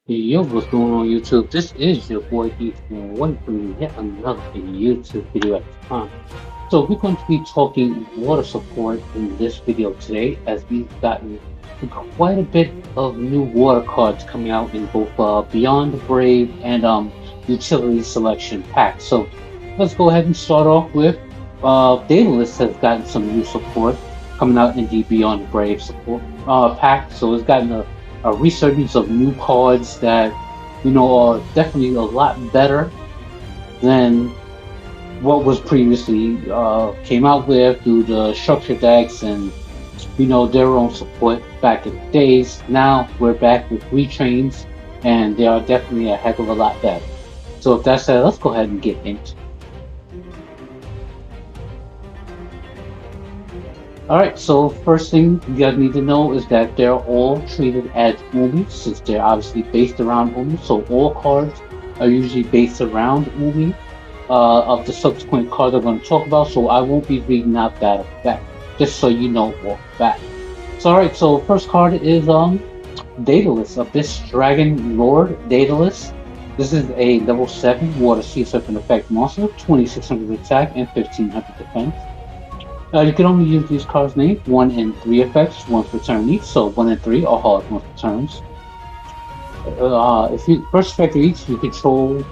Yo, what's going on YouTube? This is your boy Heath and one from yet another YouTube video at the time. So we're going to be talking water support in this video today as we've gotten quite a bit of new water cards coming out in both Beyond the Brave and Utility Selection packs. So let's go ahead and start off with Daedalus has gotten some new support coming out in the Beyond the Brave support pack. So it's gotten a resurgence of new cards that are definitely a lot better than what was previously came out with through the structure decks and their own support back in the days. Now we're back with retrains, and they are definitely a heck of a lot better. So with that said, let's go ahead and get into. All right, so first thing you guys need to know is that they're all treated as Umi, since they're obviously based around Umi. So all cards are usually based around Umi of the subsequent cards I'm going to talk about. So I won't be reading out that effect, just so you know all that. So all right, so first card is Daedalus, Abyss Dragon Lord Daedalus. This is a level 7 Water Sea Serpent effect monster, 2600 attack and 1500 defense. You can only use these cards named 1 and 3 effects once per turn each, so 1 and 3 are hard once per turns. If you first effect of each, you control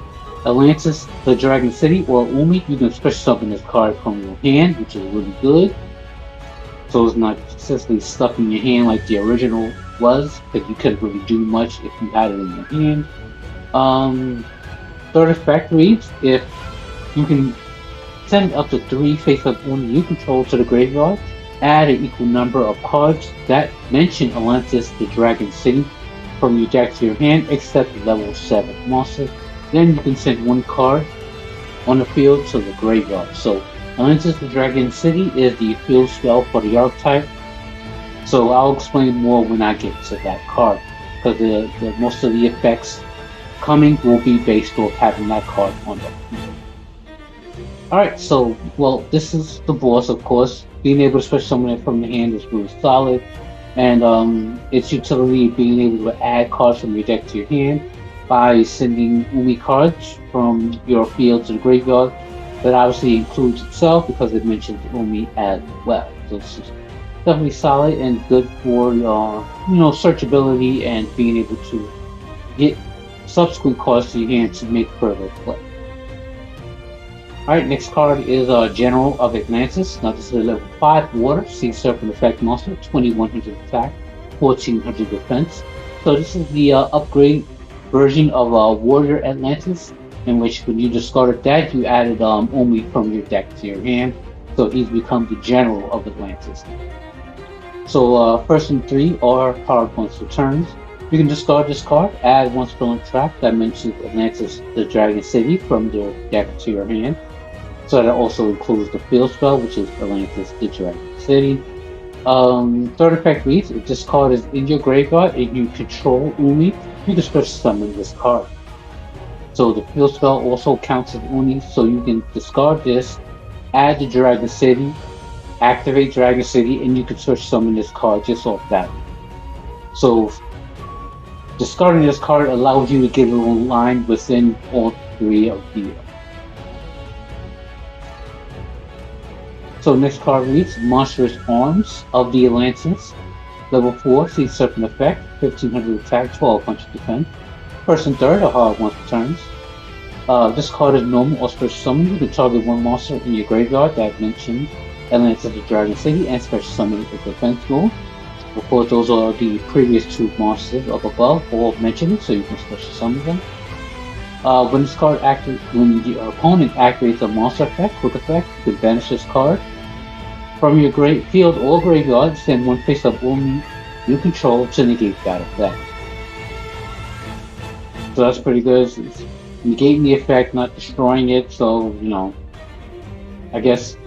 Atlantis, the Dragon City, or Umi. You can special summon this card from your hand, which is really good. So it's not consistently stuck in your hand like the original was, because you couldn't really do much if you had it in your hand. Third effect reads, if you can send up to 3 face-up Umi you control to the graveyard, add an equal number of cards that mention Atlantis, the Dragon City, from your deck to your hand, except level 7 monsters. Then you can send 1 card on the field to the graveyard. So Atlantis, the Dragon City is the field spell for the archetype. So I'll explain more when I get to that card, because the most of the effects coming will be based off having that card on the field. Alright, so, well, this is the boss, of course. Being able to special summon it from the hand is really solid. And its utility, being able to add cards from your deck to your hand by sending Umi cards from your field to the graveyard. That obviously includes itself because it mentions Umi as well. So it's just definitely solid and good for searchability and being able to get subsequent cards to your hand to make further play. Alright, next card is General of Atlantis. Now this is a level 5 Water Sea Serpent effect monster, 2100 attack, 1400 defense. So this is the upgrade version of Warrior Atlantis, in which when you discarded that, you added Umi from your deck to your hand. So he's become the General of Atlantis. So first and 3 are hard once per turns. You can discard this card, add 1 spell and trap that mentions Atlantis, the Dragon City, from your deck to your hand. So that also includes the field spell, which is Atlantis, the Dragon City. Third effect reads, if this card is in your graveyard and you control Umi, you can special summon this card. So the field spell also counts as Umi, so you can discard this, add the Dragon City, activate Dragon City, and you can special summon this card just off that. So discarding this card allows you to get a line within all 3 of the. So next card reads Monstrous Arms of the Atlantis. Level 4, Sea Serpent effect, 1500 attack, 1200 defense. First and third are hard once per turns. This card is normal or special summon. You can target 1 monster in your graveyard that mentions Atlantis, the Dragon City, and special summon with defense mode. Of course, those are the previous 2 monsters up above, all mentioned, so you can special summon them. When this card when your opponent activates a monster effect, quick effect, you can banish this card from your field or graveyard. Send 1 face-up Umi you control to negate that effect. So that's pretty good. It's negating the effect, not destroying it. So I guess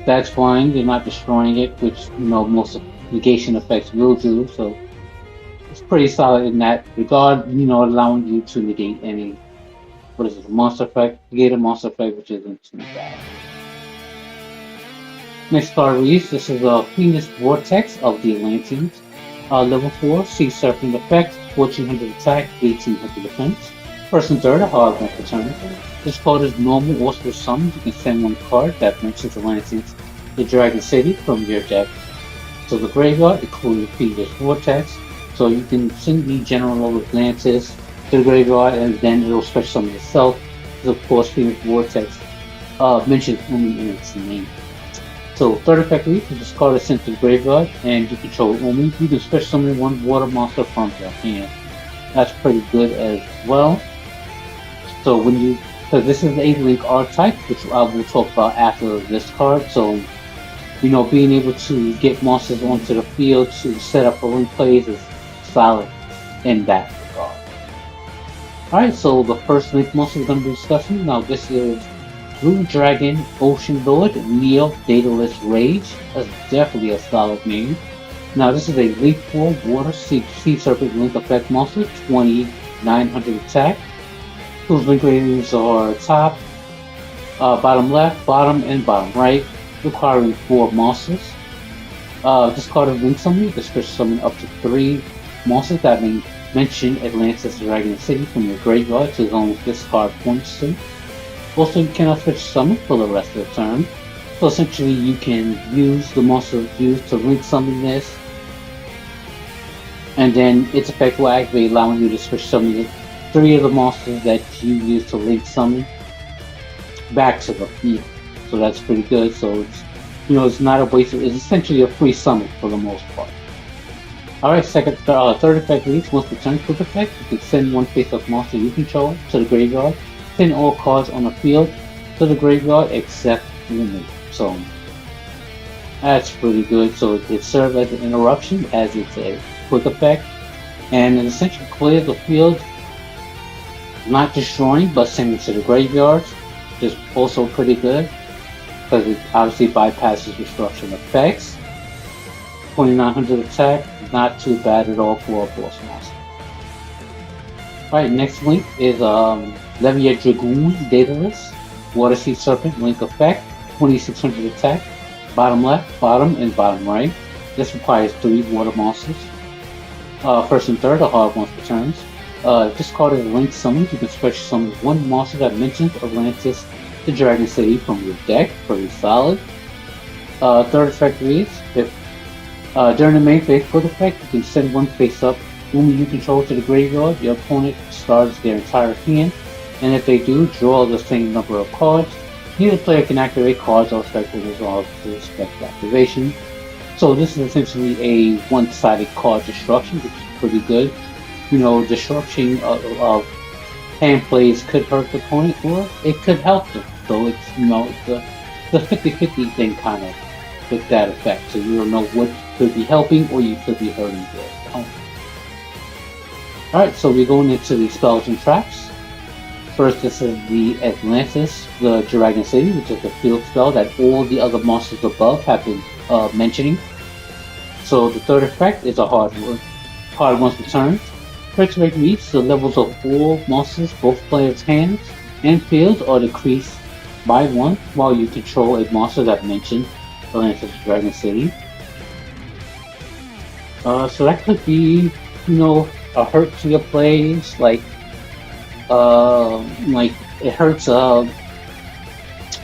that's fine. They're not destroying it, which most negation effects will do. So it's pretty solid in that regard. Allowing you to negate any monster effect, negate a monster effect, which isn't too bad. Next card release, this is Phoenix Vortex of the Atlanteans. Level 4, Sea Serpent effect, 1400 attack, 1800 defense. First and third are hard one per turn. This card is normal or special summons. You can send one card that mentions Atlantis, the Dragon City from your deck. So the graveyard, including Feeder's Vortex. So you can send the General Atlantis to the graveyard and then it'll special summon itself. Because of course Feeder's Vortex mentioned only in its name. So third effect reads, if this card is sent to the graveyard and you control Umi, you can special summon one water monster from your hand. That's pretty good as well. So when you, because this is a Link archetype, which I will talk about after this card, so being able to get monsters onto the field to set up for Link plays is solid in that regard. Alright, so the first Link monster we're going to be discussing, now this is Blue Dragon Ocean Lord Neo Daedalus Rage. That's definitely a solid name. Now this is a Link 4 Water Sea Serpent Link Effect monster, 2900 attack. Whose link ratings are top, bottom left, bottom, and bottom right, requiring 4 monsters. This card is link summon. You can special summon up to 3 monsters that may mention Atlantis Dragon City from your graveyard to zone this card points to. Also, you cannot special summon for the rest of the turn. So essentially, you can use the monster used to link summon this, and then its effect will activate, allowing you to special summon 3 of the monsters that you use to link summon back to the field. So that's pretty good. So it's not a waste. It's essentially a free summon for the most part. Alright, third effect reads, once per turn, quick effect, you can send one face-up monster you control to the graveyard. Send all cards on the field to the graveyard except Umi. So that's pretty good. So it serves as an interruption as it's a quick effect. And it essentially clears the field, not destroying, but sending to the graveyard. Is also pretty good because it obviously bypasses destruction effects. 2900 attack, not too bad at all for a boss monster. Alright, next link is Levia Dragoon Daedalus Water Sea Serpent Link Effect, 2600 attack, bottom left, bottom, and bottom right. This requires 3 water monsters. First and third are hard ones per turns. This card is Link Summon. You can special summon 1 monster that mentions Atlantis, the Dragon City from your deck. Pretty solid. Third effect reads, if during the main phase, quick effect, you can send 1 face up Umi you control to the graveyard. Your opponent starts their entire hand, and if they do, draw the same number of cards. Neither player can activate cards or effect will resolve to respect activation. So this is essentially a one-sided card destruction, which is pretty good. Destruction of hand plays could hurt the opponent or it could help them. So it's the 50-50 thing kind of with that effect. So you don't know what could be helping or you could be hurting the opponent. Alright, so we're going into the spells and traps. First, this is the Atlantis, the Dragon City, which is the field spell that all the other monsters above have been mentioning. So the third effect is a hard once per turn. First effect reads, the levels of all monsters, both players' hands and fields, are decreased by 1 while you control a monster that mentioned Atlantis Dragon City. So that could be, a hurt to your plays, like it hurts an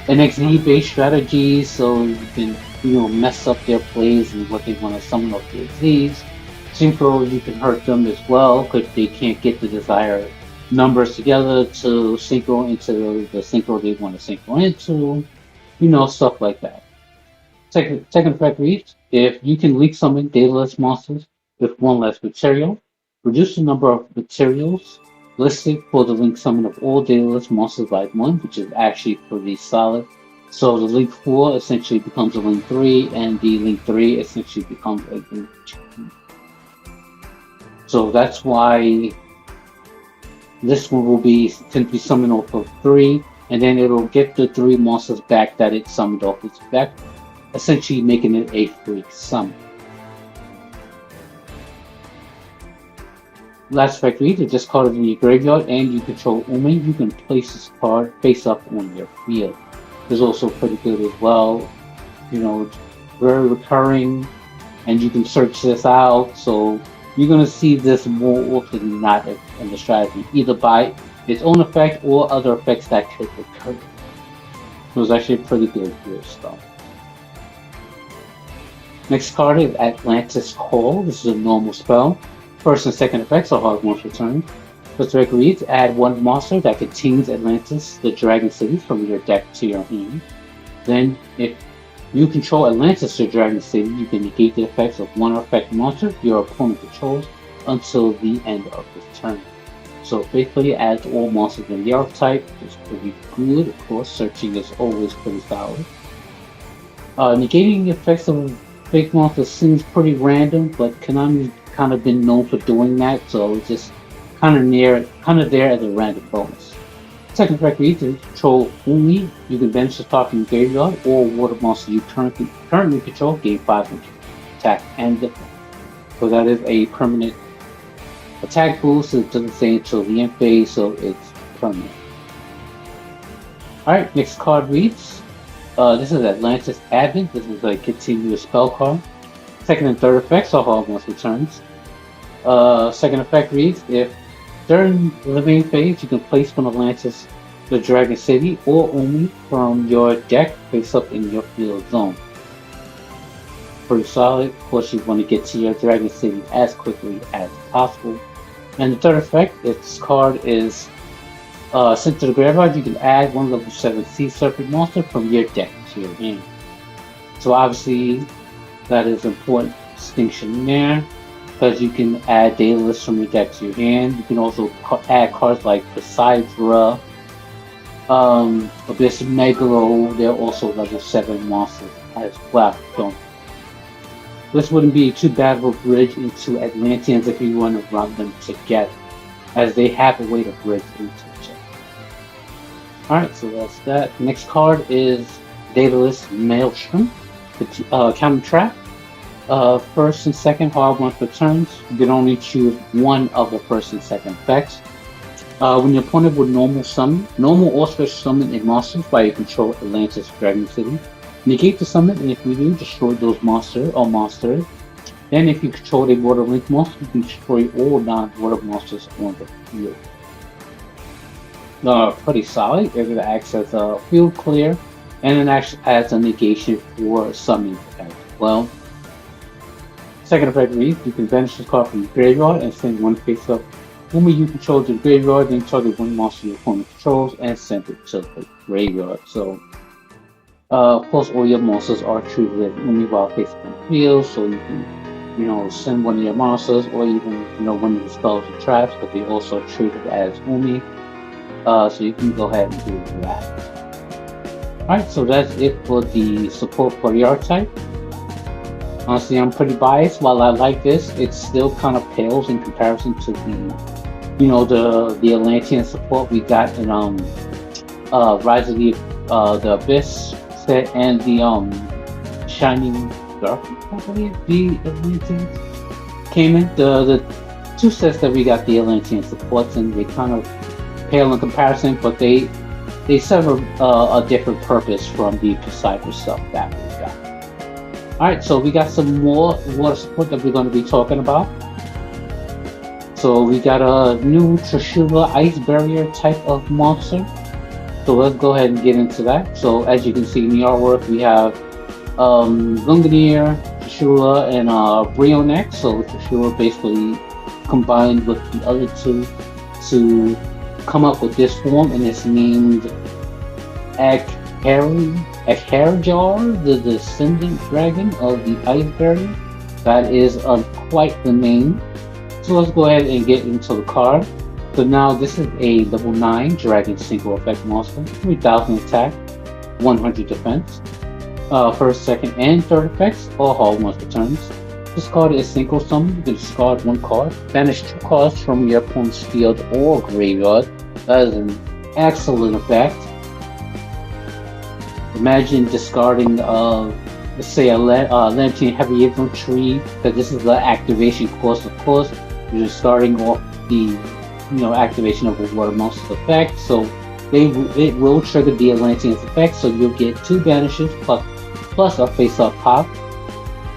XD-based strategy, so you can mess up their plays and what they want to summon up the XDs. Synchro, you can hurt them as well because they can't get the desired numbers together to synchro into the synchro they want to synchro into, stuff like that. Second effect reads, if you can link summon Daedalus monsters with 1 less material, reduce the number of materials listed for the link summon of all Daedalus monsters by 1, which is actually pretty solid. So the link 4 essentially becomes a link 3, and the link 3 essentially becomes a link 2. So that's why this one will be simply summoned off of 3, and then it'll get the 3 monsters back that it summoned off its back, essentially making it a free summon. Last effect reads, if this card is in your graveyard and you control Umi, you can place this card face up on your field. It's also pretty good as well. Very recurring, and you can search this out. So, you're gonna see this more often than not in the strategy, either by its own effect or other effects that could occur. It was actually pretty good here, stuff. Next card is Atlantis Call. This is a normal spell. First and second effects are hard once returned. First effect reads, add one monster that contains Atlantis, the Dragon City, from your deck to your hand. Then, if you control Atlantis, the Dragon City, you can negate the effects of one effect monster your opponent controls until the end of this turn. So basically, it adds all monsters in the archetype, which is pretty good. Of course, searching is always pretty solid. Negating the effects of fake monsters seems pretty random, but Konami's kind of been known for doing that, so it's just kind of there as a random bonus. Second effect reads, to control only, you can banish the top from your graveyard or water monster you currently control, gain 500 attack and defense. So that is a permanent attack boost. It doesn't say until the end phase, so it's permanent. Alright, next card reads, this is Atlantis Advent. This is a continuous spell card. Second and third effects are hard once returns. Second effect reads, if during the main phase you can place one Atlantis, the Dragon City, or only from your deck face up in your field zone. Pretty solid. Of course, you want to get to your Dragon City as quickly as possible. And the third effect, if this card is sent to the graveyard, you can add one level 7 Sea Serpent monster from your deck to your hand. So obviously, that is an important distinction there, because you can add Daedalus from your deck to your hand. You can also add cards like Poseidra, Abyss Megalo. They're also level 7 monsters as well. So this wouldn't be too bad of a bridge into Atlanteans if you want to run them together, as they have a way to bridge into each other. Alright, so that's that. Next card is Daedalus Maelstrom, Counter Trap. First and second hard once returns. You can only choose one of the first and second effects. When your opponent would normal or special summon a monster by your control Atlantis Dragon City, negate the summon, and if you do, destroy those monsters. Then if you control a water link monster, you can destroy all non-water monsters on the field. Pretty solid. It acts as a field clear, and it actually adds a negation for summoning as well. Second effect reads, you can banish this card from the graveyard and send one face up woman you control to the graveyard, then target one monster your opponent controls and send it to the graveyard. So, of course, all your monsters are treated as Umi while facing the field, so you can, send one of your monsters or even, one of the spells or traps, but they also are treated as Umi. So you can go ahead and do that. Alright, so that's it for the support for the archetype. Honestly, I'm pretty biased. While I like this, it still kind of pales in comparison to the Atlantean support we got in Rise of the Abyss set and the Shining Dark, I believe the Atlanteans came in. The two sets that we got the Atlantean supports, and they kind of pale in comparison, but they serve a different purpose from the Poseidon stuff that we got. Alright, so we got some more water support that we're going to be talking about. So we got a new Trishula Ice Barrier type of monster. So let's go ahead and get into that. So as you can see in the artwork, we have Gungnir, Trishula, and Brionex. So Trishula basically combined with the other two to come up with this form, and it's named Akherjar, the Descendant Dragon of the Ice Barrier. That is quite the name. So let's go ahead and get into the card. So now this is a level 9 Dragon single effect monster, 3000 attack, 100 defense. First, second, and third effects all hard once returns. This card is single summon. You can discard one card, banish 2 cards from your opponent's field or graveyard. That is an excellent effect. Imagine discarding, let's say, a Atlantean Heavy Infantry, because this is the activation cost. Of course, you're discarding off the, activation of a water monster effect, so it will trigger the Atlantean's effect. So you'll get 2 banishes plus a face-up pop.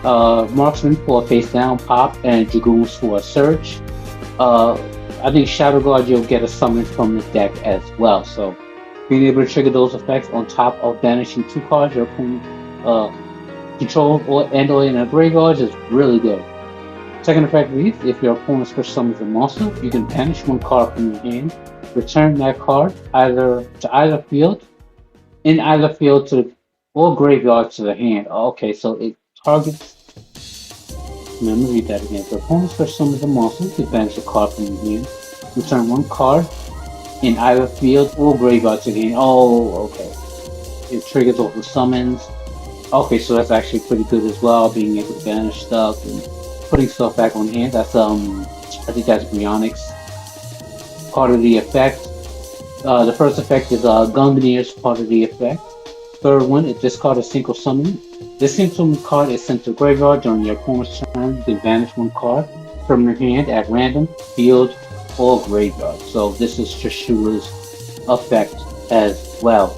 Marksman for a face down pop, and Dragoons for a search. Uh, I think Shadow Guard you'll get a summon from the deck as well. So being able to trigger those effects on top of banishing two cards your opponent uh, controls or in a graveyard is really good. Second effect reads: if your opponent special summons a monster, you can banish one card from your hand. Return that card either field in either field to or graveyard to the hand. Okay, so it targets. Let me read that again. The opponent's special summons a monster, you can banish a card from your hand. Return one card in either field or graveyard to the hand. Oh, okay. It triggers over summons. Okay, so that's actually pretty good as well, being able to banish stuff and putting stuff back on hand. That's I think that's Brionix. Part of the effect. The first effect is Gungnir's part of the effect. Third one is discard a single summon. This single summon card is sent to graveyard during your opponent's turn. You can banish one card from your hand at random, field, or graveyard. So this is Trishula's effect as well,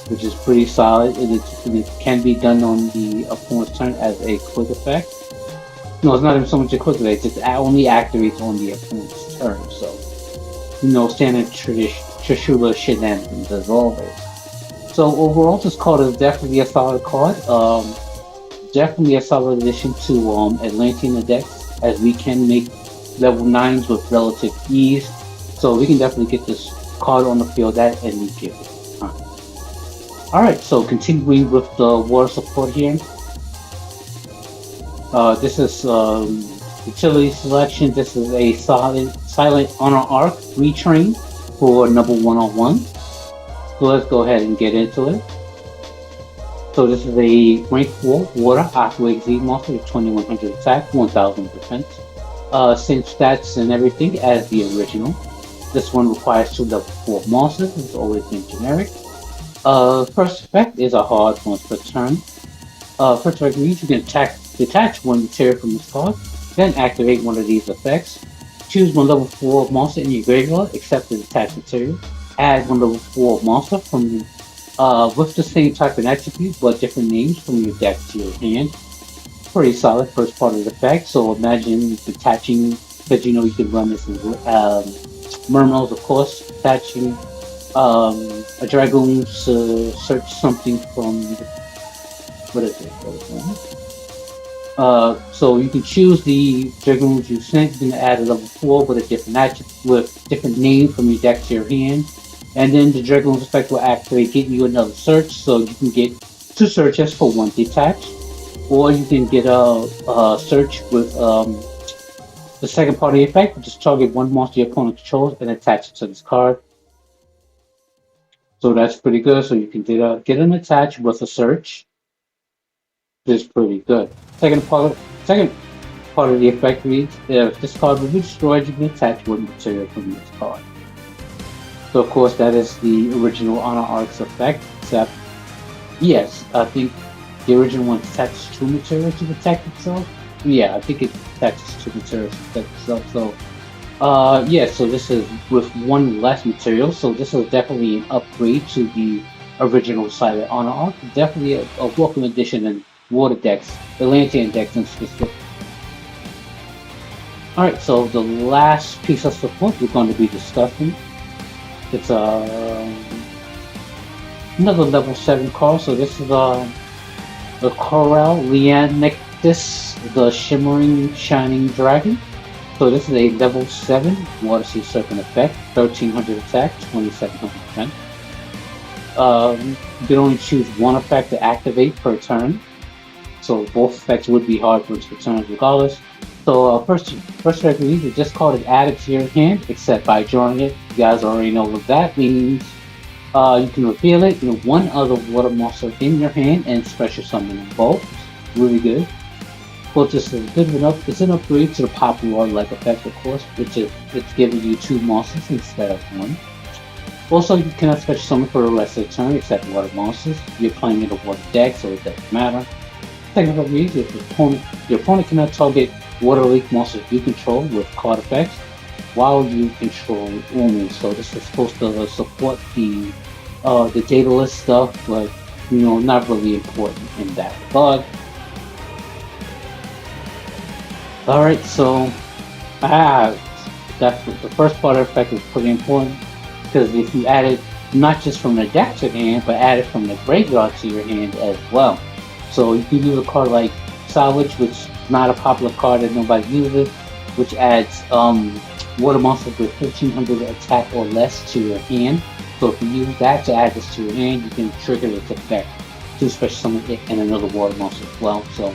which is pretty solid. It can be done on the opponent's turn as a quick effect. No, it's not even so much a quick effect. It only activates on the opponent's turn. So, standard Trishula shenanigans as always. So overall, this card is definitely a solid card. Definitely a solid addition to Atlantean decks, as we can make level 9s with relative ease. So we can definitely get this card on the field at any given time. Alright, so continuing with the water support here. This is utility selection. This is a Silent Honor Arc retrain for number 101. So let's go ahead and get into it. So this is a rank 4 water Aqua Z monster with 2100 attack, 1000%. Same stats and everything as the original. This one requires 2 level 4 monsters. It's always been generic. First effect is a hard once per turn. First effect reads: you can detach one material from this card, then activate one of these effects. Choose one level 4 monster in your graveyard, except the detached material. Add one level 4 monster from with the same type of attribute but different names from your deck to your hand. Pretty solid first part of the effect. So imagine detaching, because you can run this in Murmels, of course, detaching a Dragoon to search something from what is it? So you can choose the Dragoons you sent. You can add a level 4 with a different attribute, with different name from your deck to your hand. And then the Dragoon's effect will activate, getting you another search, so you can get 2 searches for 1 detached. Or you can get a search with the second part of the effect, which is target 1 monster your opponent controls and attach it to this card. So that's pretty good. So you can get an attach with a search. This is pretty good. Second part of the effect reads: if this card will be destroyed, you can attach 1 material from this card. So of course that is the original Honor Arcs effect, except yes, I think the original one attaches 2 materials to protect itself. Yeah, I think it attaches 2 materials to protect itself. So so this is with 1 less material. So this is definitely an upgrade to the original Silent Honor Arc. Definitely a welcome addition in water decks, Atlantean decks in specific. Alright, so the last piece of support we're going to be discussing. It's another level 7 card. So this is the Coral Leonictis, the Shimmering Shining Dragon. So this is a level 7 Water Sea Serpent effect, 1300 attack, 2700%. You can only choose 1 effect to activate per turn. So both effects would be hard for turns regardless. So first effect we need, this card is added to your hand, except by drawing it. You guys already know what that means. You can reveal it, 1 other water monster in your hand and special summon them both. Really good. Well, this is good enough. It's an upgrade to the popular like effect, of course, which is it's giving you 2 monsters instead of 1. Also, you cannot special summon for the rest of the turn except water monsters. You're playing in a water deck, so it doesn't matter. Second of these, if your opponent cannot target water leak monsters you control with card effects while you control only. So this is supposed to support the dataless stuff, but not really important in that regard. Alright, so ah, that's the first part of the effect is pretty important because if you add it not just from the deck to your hand, but add it from the graveyard to your hand as well. So you can use a card like Salvage, which is not a popular card that nobody uses, which adds water monsters with 1500 attack or less to your hand. So if you use that to add this to your hand, you can trigger its effect to special summon it and another water monster as well. So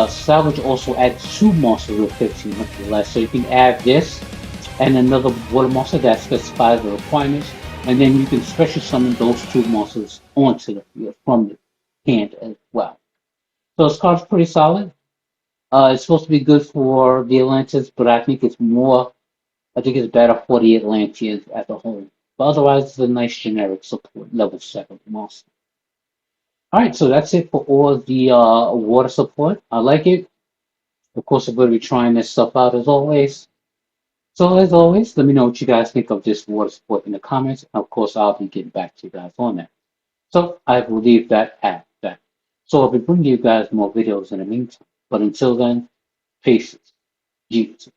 Salvage also adds two monsters with 1500 less, so you can add this and another water monster that specifies the requirements, and then you can special summon those two monsters onto the field from the hand as well. So this card's pretty solid. It's supposed to be good for the Atlantis, but I think it's better for the Atlanteans as a whole. But otherwise, it's a nice generic support level 7 monster. Alright, so that's it for all the water support. I like it. Of course, I'm going to be trying this stuff out as always. So, as always, let me know what you guys think of this water sport in the comments. Of course, I'll be getting back to you guys on that. So, I will leave that at that. So, I'll be bringing you guys more videos in the meantime. But until then, peace. Jesus.